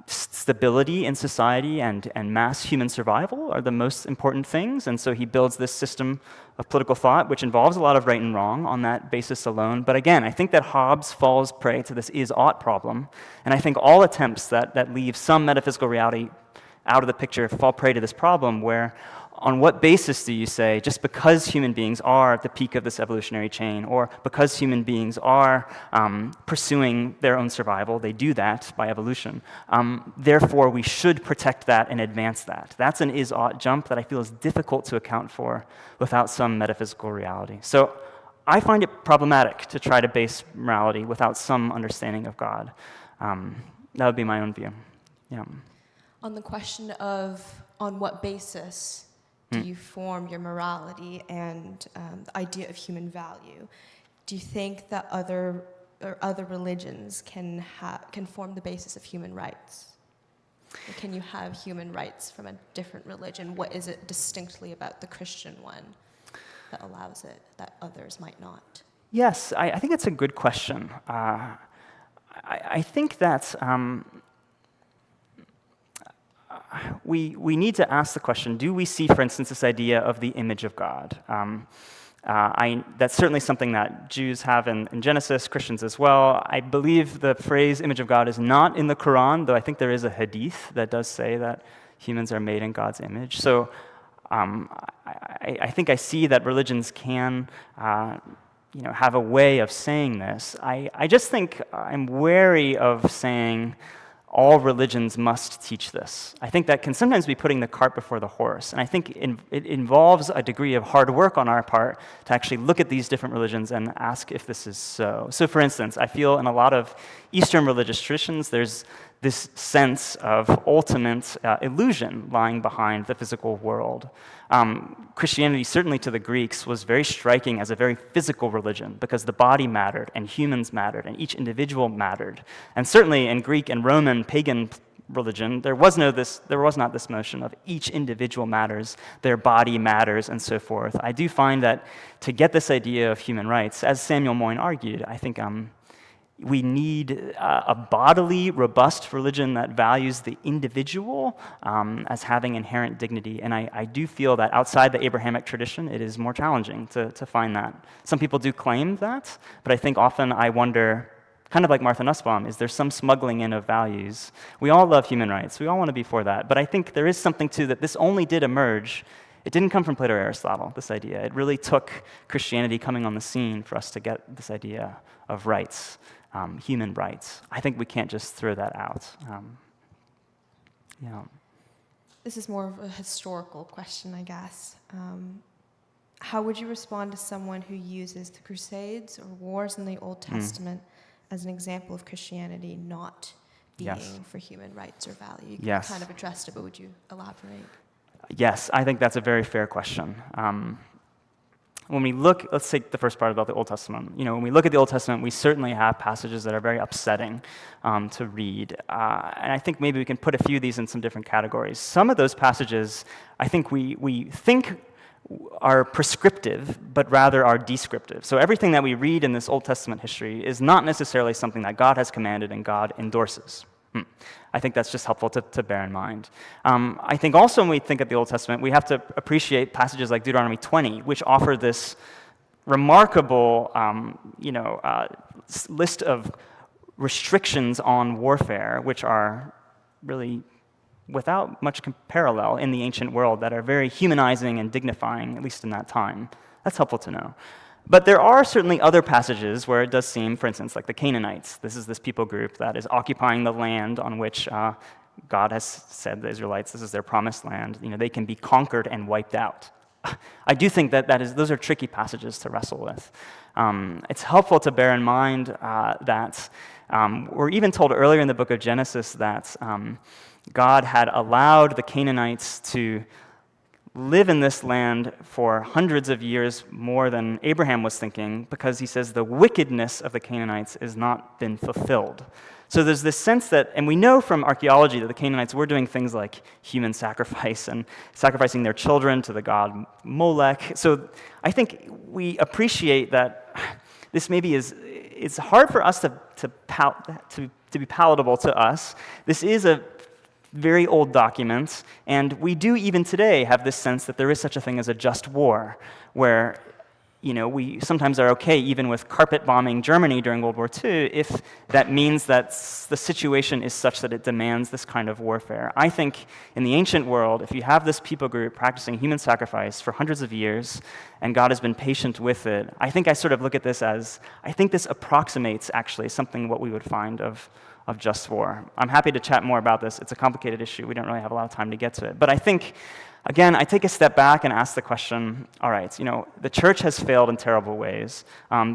stability in society and mass human survival are the most important things, and so he builds this system of political thought which involves a lot of right and wrong on that basis alone. But again, I think that Hobbes falls prey to this is-ought problem, and I think all attempts that leave some metaphysical reality out of the picture fall prey to this problem where on what basis do you say, just because human beings are at the peak of this evolutionary chain, or because human beings are pursuing their own survival, they do that by evolution, therefore we should protect that and advance that? That's an is-ought jump that I feel is difficult to account for without some metaphysical reality. So I find it problematic to try to base morality without some understanding of God. That would be my own view. Yeah. On the question of on what basis do you form your morality and the idea of human value, do you think that other religions can form the basis of human rights? Or can you have human rights from a different religion? What is it distinctly about the Christian one that allows it that others might not? Yes, I think it's a good question. I think that we need to ask the question, do we see, for instance, this idea of the image of God? That's certainly something that Jews have in Genesis, Christians as well. I believe the phrase image of God is not in the Quran, though I think there is a hadith that does say that humans are made in God's image. So I think I see that religions can have a way of saying this. I just think I'm wary of saying all religions must teach this. I think that can sometimes be putting the cart before the horse. And I think it involves a degree of hard work on our part to actually look at these different religions and ask if this is so. So for instance, I feel in a lot of Eastern religious traditions, there's this sense of ultimate illusion lying behind the physical world. Christianity, certainly to the Greeks, was very striking as a very physical religion because the body mattered and humans mattered and each individual mattered. And certainly in Greek and Roman pagan religion, there was not this notion of each individual matters, their body matters, and so forth. I do find that to get this idea of human rights, as Samuel Moyn argued, I think we need a bodily, robust religion that values the individual as having inherent dignity. And I do feel that outside the Abrahamic tradition, it is more challenging to find that. Some people do claim that, but I think often I wonder, kind of like Martha Nussbaum, is there some smuggling in of values? We all love human rights. We all want to be for that. But I think there is something, too, that this only did emerge It didn't come from Plato or Aristotle, this idea. It really took Christianity coming on the scene for us to get this idea of rights, human rights. I think we can't just throw that out. This is more of a historical question, I guess. How would you respond to someone who uses the Crusades or wars in the Old Testament as an example of Christianity not being for human rights or value? You kind of addressed it, but would you elaborate? Yes, I think that's a very fair question. When we look, let's take the first part about the Old Testament. When we look at the Old Testament, we certainly have passages that are very upsetting to read. And I think maybe we can put a few of these in some different categories. Some of those passages, I think we think are prescriptive, but rather are descriptive. So everything that we read in this Old Testament history is not necessarily something that God has commanded and God endorses. I think that's just helpful to bear in mind. I think also when we think of the Old Testament, we have to appreciate passages like Deuteronomy 20, which offer this remarkable list of restrictions on warfare, which are really without much parallel in the ancient world, that are very humanizing and dignifying, at least in that time. That's helpful to know. But there are certainly other passages where it does seem, for instance, like the Canaanites. This is this people group that is occupying the land on which God has said the Israelites, this is their promised land. They can be conquered and wiped out. I do think that those are tricky passages to wrestle with. It's helpful to bear in mind that we're even told earlier in the book of Genesis that God had allowed the Canaanites to live in this land for hundreds of years more than Abraham was thinking, because he says the wickedness of the Canaanites has not been fulfilled. So there's this sense that, and we know from archaeology that the Canaanites were doing things like human sacrifice and sacrificing their children to the god Molech. So I think we appreciate that this maybe it's hard for us to be palatable to us. This is a very old document, and we do even today have this sense that there is such a thing as a just war, where we sometimes are okay even with carpet bombing Germany during World War II if that means that the situation is such that it demands this kind of warfare. I think in the ancient world, if you have this people group practicing human sacrifice for hundreds of years, and God has been patient with it, I think I sort of look at this as, I think this approximates actually something what we would find of just war. I'm happy to chat more about this. It's a complicated issue. We don't really have a lot of time to get to it. But I think, again, I take a step back and ask the question, all right, the church has failed in terrible ways.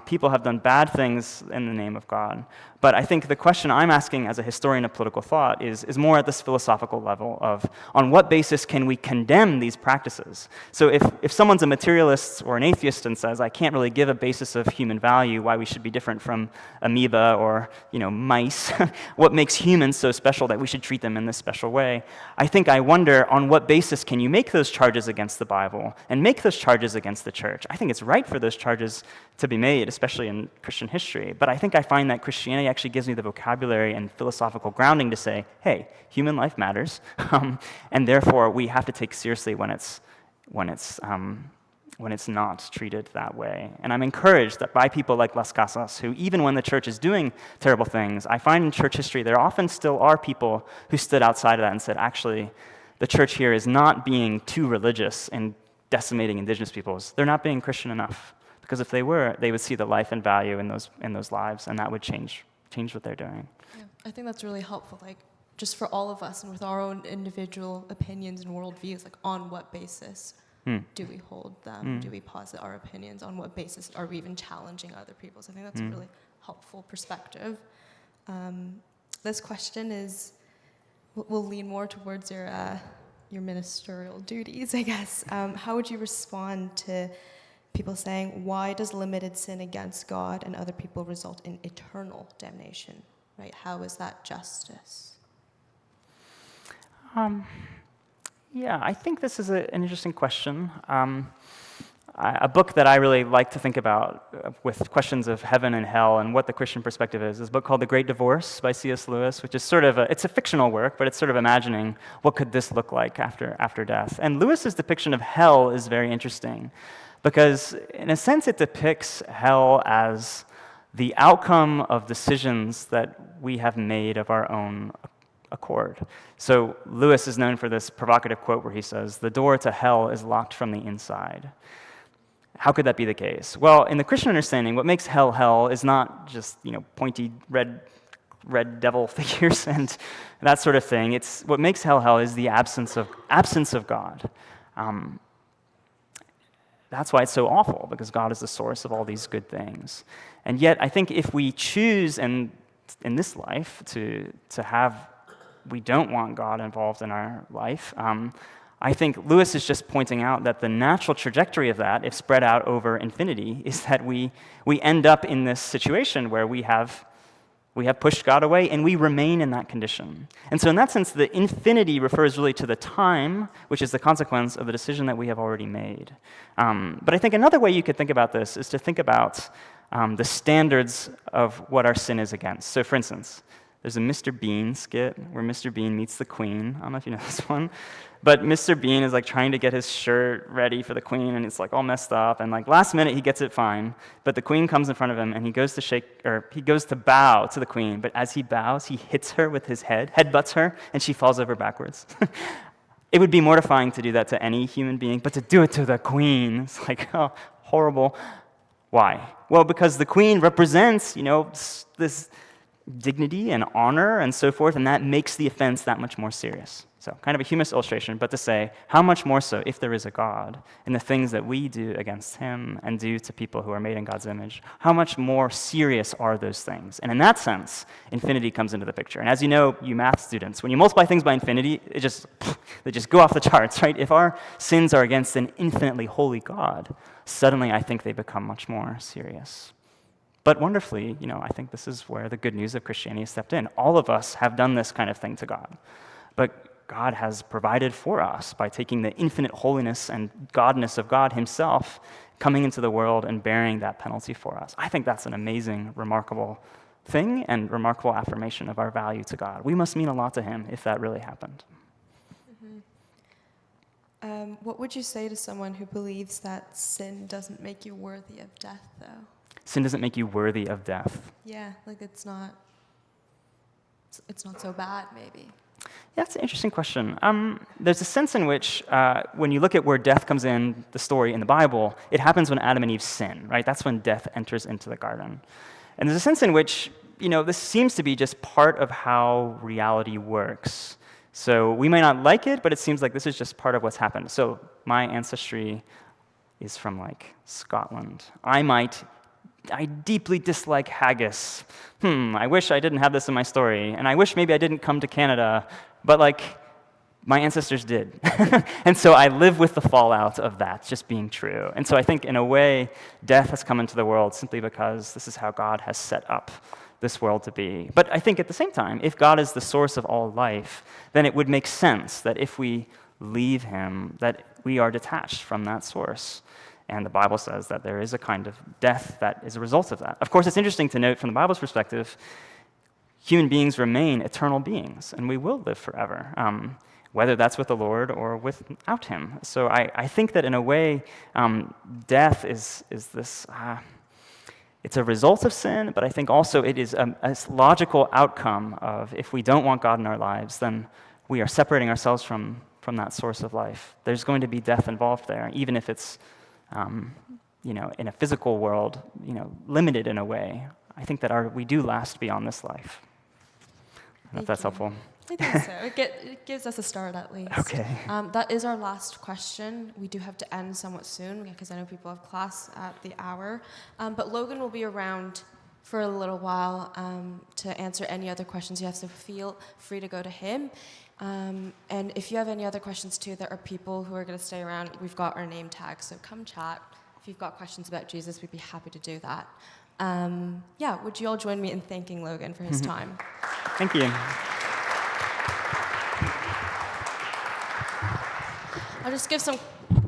People have done bad things in the name of God. But I think the question I'm asking as a historian of political thought is more at this philosophical level of, on what basis can we condemn these practices? So if someone's a materialist or an atheist and says, I can't really give a basis of human value, why we should be different from amoeba or mice, what makes humans so special that we should treat them in this special way, I wonder, on what basis can you make those charges against the Bible and make those charges against the church? I think it's right for those charges to be made, especially in Christian history. But I think I find that Christianity actually gives me the vocabulary and philosophical grounding to say, hey, human life matters, and therefore we have to take seriously when it's not treated that way. And I'm encouraged that by people like Las Casas, who even when the church is doing terrible things, I find in church history there often still are people who stood outside of that and said, actually, the church here is not being too religious and decimating indigenous peoples. They're not being Christian enough. Because if they were, they would see the life and value in those lives, and that would change what they're doing. Yeah, I think that's really helpful, just for all of us and with our own individual opinions and worldviews, on what basis do we hold them? Do we posit our opinions? On what basis are we even challenging other people's? I think that's a really helpful perspective. This question will lean more towards your ministerial duties, I guess. How would you respond to people saying, why does limited sin against God and other people result in eternal damnation? Right? How is that justice? Yeah, I think this is an interesting question. A book that I really like to think about with questions of heaven and hell and what the Christian perspective is a book called The Great Divorce by C.S. Lewis, which is it's a fictional work, but it's sort of imagining what could this look like after death. And Lewis's depiction of hell is very interesting because, in a sense, it depicts hell as the outcome of decisions that we have made of our own accord. So Lewis is known for this provocative quote where he says, "The door to hell is locked from the inside." How could that be the case? Well, in the Christian understanding, what makes hell hell is not just pointy red devil figures and that sort of thing. It's what makes hell hell is the absence of God. That's why it's so awful, because God is the source of all these good things. And yet, I think if we choose in this life to have, we don't want God involved in our life. I think Lewis is just pointing out that the natural trajectory of that, if spread out over infinity, is that we end up in this situation where we have pushed God away, and we remain in that condition. And so in that sense, the infinity refers really to the time, which is the consequence of the decision that we have already made. But I think another way you could think about this is to think about the standards of what our sin is against. So for instance, there's a Mr. Bean skit where Mr. Bean meets the Queen. I don't know if you know this one. But Mr. Bean is trying to get his shirt ready for the Queen, and it's all messed up. And last minute he gets it fine, but the Queen comes in front of him, and he goes to bow to the Queen. But as he bows, he hits her with his headbutts her, and she falls over backwards. It would be mortifying to do that to any human being, but to do it to the Queen, it's oh, horrible. Why? Well, because the Queen represents, this dignity and honor and so forth, and that makes the offense that much more serious. So kind of a humorous illustration, but to say how much more so if there is a God in the things that we do against him and do to people who are made in God's image, how much more serious are those things? And in that sense, infinity comes into the picture. And as you know, you math students, when you multiply things by infinity, they just go off the charts, right? If our sins are against an infinitely holy God, suddenly I think they become much more serious. But wonderfully, I think this is where the good news of Christianity stepped in. All of us have done this kind of thing to God. But God has provided for us by taking the infinite holiness and godness of God himself, coming into the world and bearing that penalty for us. I think that's an amazing, remarkable thing and remarkable affirmation of our value to God. We must mean a lot to him if that really happened. What would you say to someone who believes that sin doesn't make you worthy of death, though? Sin doesn't make you worthy of death. Yeah, it's not so bad, maybe. Yeah, that's an interesting question. There's a sense in which when you look at where death comes in the story in the Bible, it happens when Adam and Eve sin, right? That's when death enters into the garden. And there's a sense in which, this seems to be just part of how reality works. So we may not like it, but it seems like this is just part of what's happened. So my ancestry is from Scotland. I deeply dislike haggis. I wish I didn't have this in my story, and I wish maybe I didn't come to Canada, but my ancestors did. And so I live with the fallout of that just being true. And so I think in a way, death has come into the world simply because this is how God has set up this world to be. But I think at the same time, if God is the source of all life, then it would make sense that if we leave him, that we are detached from that source. And the Bible says that there is a kind of death that is a result of that. Of course, it's interesting to note from the Bible's perspective, human beings remain eternal beings, and we will live forever, whether that's with the Lord or without him. So I think that in a way, death is this, it's a result of sin, but I think also it is a logical outcome of if we don't want God in our lives, then we are separating ourselves from that source of life. There's going to be death involved there, even if it's in a physical world, limited in a way. I think that we do last beyond this life. I don't know if that's helpful. I think so. It gives us a start at least. Okay. That is our last question. We do have to end somewhat soon because I know people have class at the hour. But Logan will be around for a little while to answer any other questions you have, so feel free to go to him. And if you have any other questions too, there are people who are going to stay around. We've got our name tag, so come chat. If you've got questions about Jesus, we'd be happy to do that. Would you all join me in thanking Logan for his time? Thank you. I'll just give some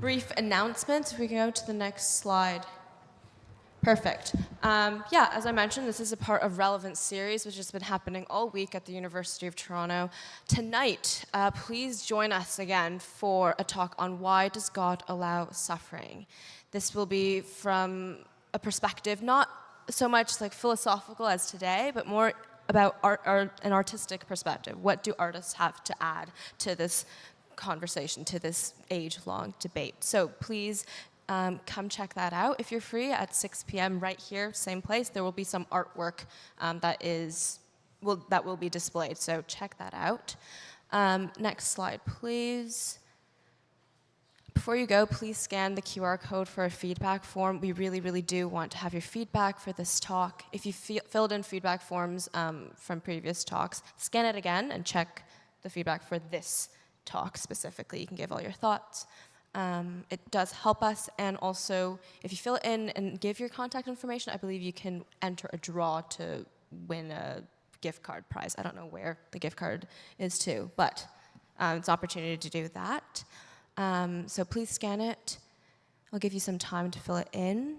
brief announcements. If we can go to the next slide. Perfect. As I mentioned, this is a part of Relevance series, which has been happening all week at the University of Toronto. Tonight, please join us again for a talk on why does God allow suffering. This will be from a perspective not so much philosophical as today, but more about an artistic perspective. What do artists have to add to this conversation, to this age-long debate? So please come check that out if you're free at 6 p.m. right here, same place. There will be some artwork that will be displayed, so check that out. Next slide, please. Before you go, please scan the QR code for a feedback form. We really, really do want to have your feedback for this talk. If you filled in feedback forms from previous talks, scan it again and check the feedback for this talk specifically. You can give all your thoughts. It does help us, and also, if you fill it in and give your contact information, I believe you can enter a draw to win a gift card prize. I don't know where the gift card is to, but it's an opportunity to do that. So please scan it. I'll give you some time to fill it in,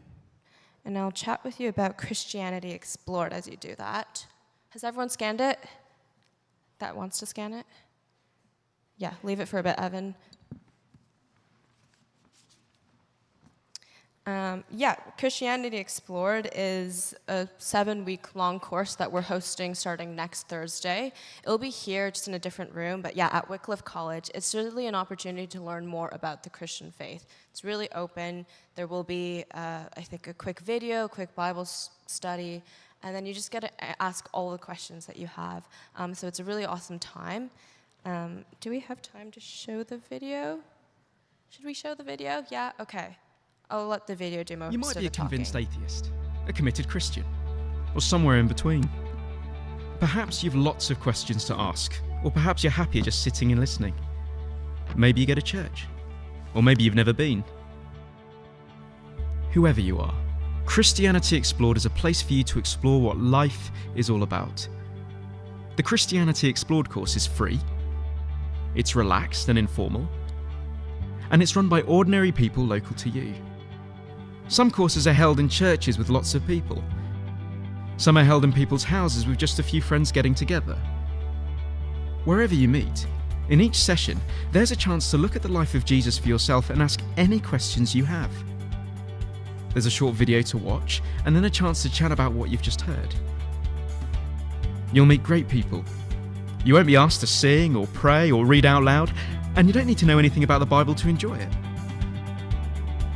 and I'll chat with you about Christianity Explored as you do that. Has everyone scanned it? That wants to scan it? Yeah, leave it for a bit, Evan. Christianity Explored is a 7-week-long course that we're hosting starting next Thursday. It'll be here, just in a different room, but yeah, at Wycliffe College. It's really an opportunity to learn more about the Christian faith. It's really open. There will be, I think, a quick video, a quick Bible study, and then you just get to ask all the questions that you have. So it's a really awesome time. Do we have time to show the video? Should we show the video? Yeah? Okay. I'll let the video do most of the talking. You might be a convinced atheist, a committed Christian, or somewhere in between. Perhaps you've lots of questions to ask, or perhaps you're happier just sitting and listening. Maybe you go to church, or maybe you've never been. Whoever you are, Christianity Explored is a place for you to explore what life is all about. The Christianity Explored course is free, it's relaxed and informal, and it's run by ordinary people local to you. Some courses are held in churches with lots of people. Some are held in people's houses with just a few friends getting together. Wherever you meet, in each session, there's a chance to look at the life of Jesus for yourself and ask any questions you have. There's a short video to watch, and then a chance to chat about what you've just heard. You'll meet great people. You won't be asked to sing or pray or read out loud, and you don't need to know anything about the Bible to enjoy it.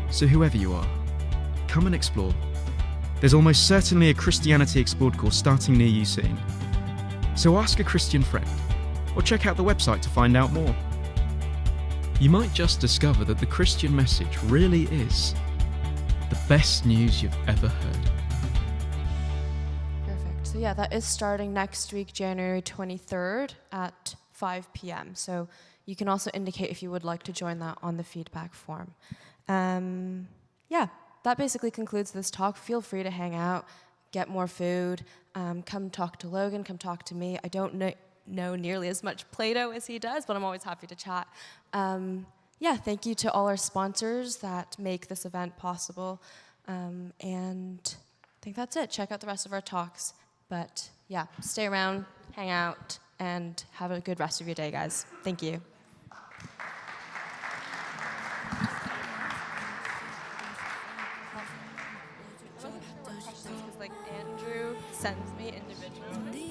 So whoever you are, come and explore. There's almost certainly a Christianity Explored course starting near you soon. So ask a Christian friend, or check out the website to find out more. You might just discover that the Christian message really is the best news you've ever heard. Perfect. So yeah, that is starting next week, January 23rd at 5 p.m. So you can also indicate if you would like to join that on the feedback form. That basically concludes this talk. Feel free to hang out, get more food, come talk to Logan, come talk to me. I don't know nearly as much Plato as he does, but I'm always happy to chat. Thank you to all our sponsors that make this event possible. And I think that's it. Check out the rest of our talks. But yeah, stay around, hang out, and have a good rest of your day, guys. Thank you. Like Andrew sends me individually.